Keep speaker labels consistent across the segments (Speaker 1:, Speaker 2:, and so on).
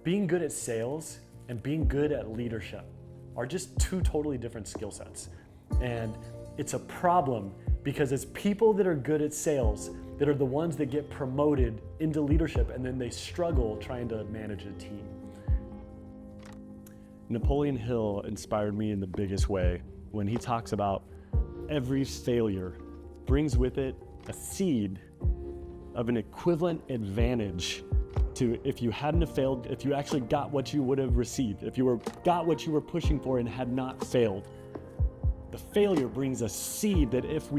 Speaker 1: Being good at sales and being good at leadership are just two totally different skill sets. And it's a problem because it's people that are good at sales that are the ones that get promoted into leadership, and then they struggle trying to manage a team. Napoleon Hill inspired me in the biggest way when he talks about every failure brings with it a seed of an equivalent advantage to if you hadn't have failed, if you actually got what you would have received, if you got what you were pushing for and had not failed. The failure brings a seed that if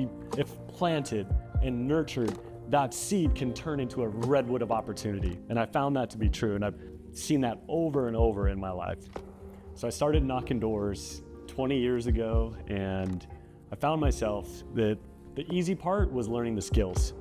Speaker 1: planted and nurtured, that seed can turn into a redwood of opportunity. And I found that to be true, and I've seen that over and over in my life. So I started knocking doors 20 years ago, and I found myself that the easy part was learning the skills.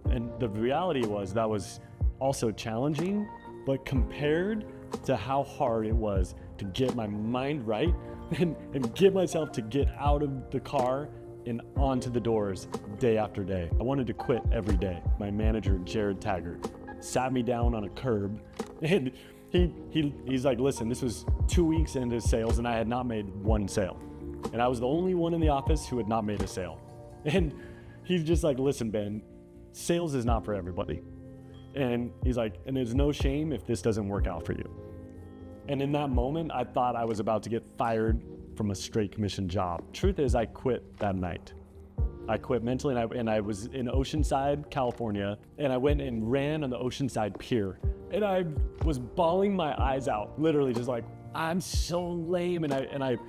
Speaker 1: And the reality was that was also challenging, but compared to how hard it was to get my mind right and get myself to get out of the car and onto the doors day after day. I wanted to quit every day. My manager, Jared Taggart, sat me down on a curb, and he's like, listen, this was 2 weeks into sales and I had not made one sale. And I was the only one in the office who had not made a sale. And he's just like, listen, Ben, sales is not for everybody. And he's like, and there's no shame if this doesn't work out for you. And in that moment, I thought I was about to get fired from a straight commission job. Truth is, I quit that night. I quit mentally, and I was in Oceanside, California, and I went and ran on the Oceanside Pier. And I was bawling my eyes out, literally just like, I'm so lame. And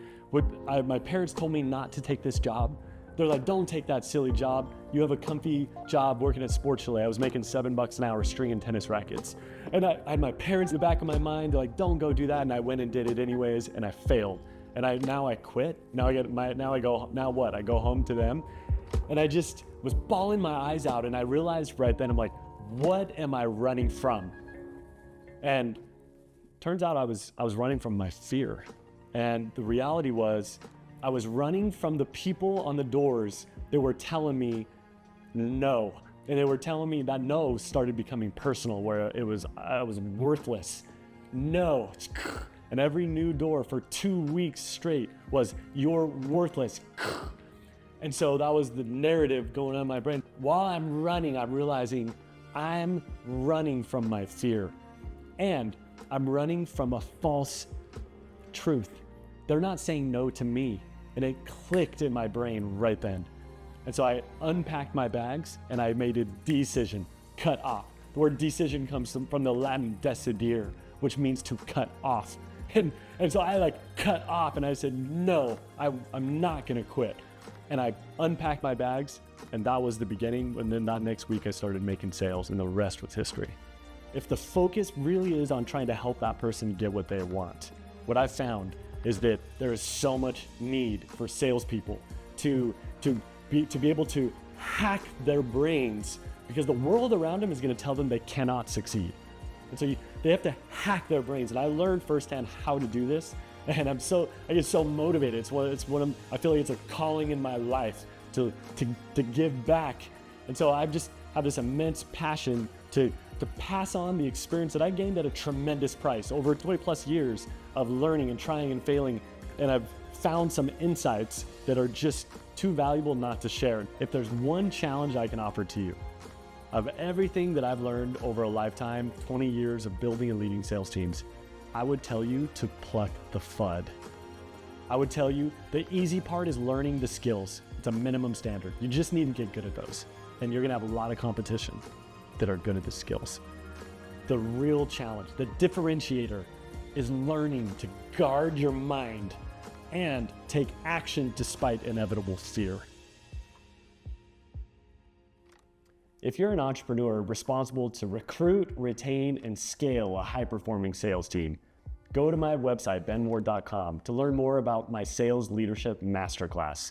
Speaker 1: my parents told me not to take this job. They're like, don't take that silly job. You have a comfy job working at Sports Chalet. I was making $7 an hour stringing tennis rackets. And I had my parents in the back of my mind. They're like, don't go do that. And I went and did it anyways, and I failed. And now I quit. Now what? I go home to them. And I just was bawling my eyes out. And I realized right then, I'm like, what am I running from? And turns out I was running from my fear. And the reality was, I was running from the people on the doors that were telling me no. And they were telling me that no started becoming personal, where I was worthless. No. And every new door for 2 weeks straight was, you're worthless. And so that was the narrative going on in my brain. While I'm running, I'm realizing I'm running from my fear. And I'm running from a false truth. They're not saying no to me. And it clicked in my brain right then. And so I unpacked my bags and I made a decision, cut off. The word decision comes from the Latin decidere, which means to cut off. And so I cut off, and I said, no, I'm not gonna quit. And I unpacked my bags, and that was the beginning. And then that next week I started making sales, and the rest was history. If the focus really is on trying to help that person get what they want, what I found is that there is so much need for salespeople to be able to hack their brains, because the world around them is going to tell them they cannot succeed. And so they have to hack their brains. And I learned firsthand how to do this. And I get so motivated. I feel like it's a calling in my life to give back. And so I just have this immense passion to pass on the experience that I gained at a tremendous price over 20 plus years of learning and trying and failing. And I've found some insights that are just too valuable not to share. If there's one challenge I can offer to you, of everything that I've learned over a lifetime, 20 years of building and leading sales teams, I would tell you to pluck the FUD. I would tell you the easy part is learning the skills. It's a minimum standard. You just need to get good at those. And you're gonna have a lot of competition that are good at the skills. The real challenge, the differentiator, is learning to guard your mind and take action despite inevitable fear. If you're an entrepreneur responsible to recruit, retain, and scale a high-performing sales team, go to my website, benward.com, to learn more about my Sales Leadership Masterclass.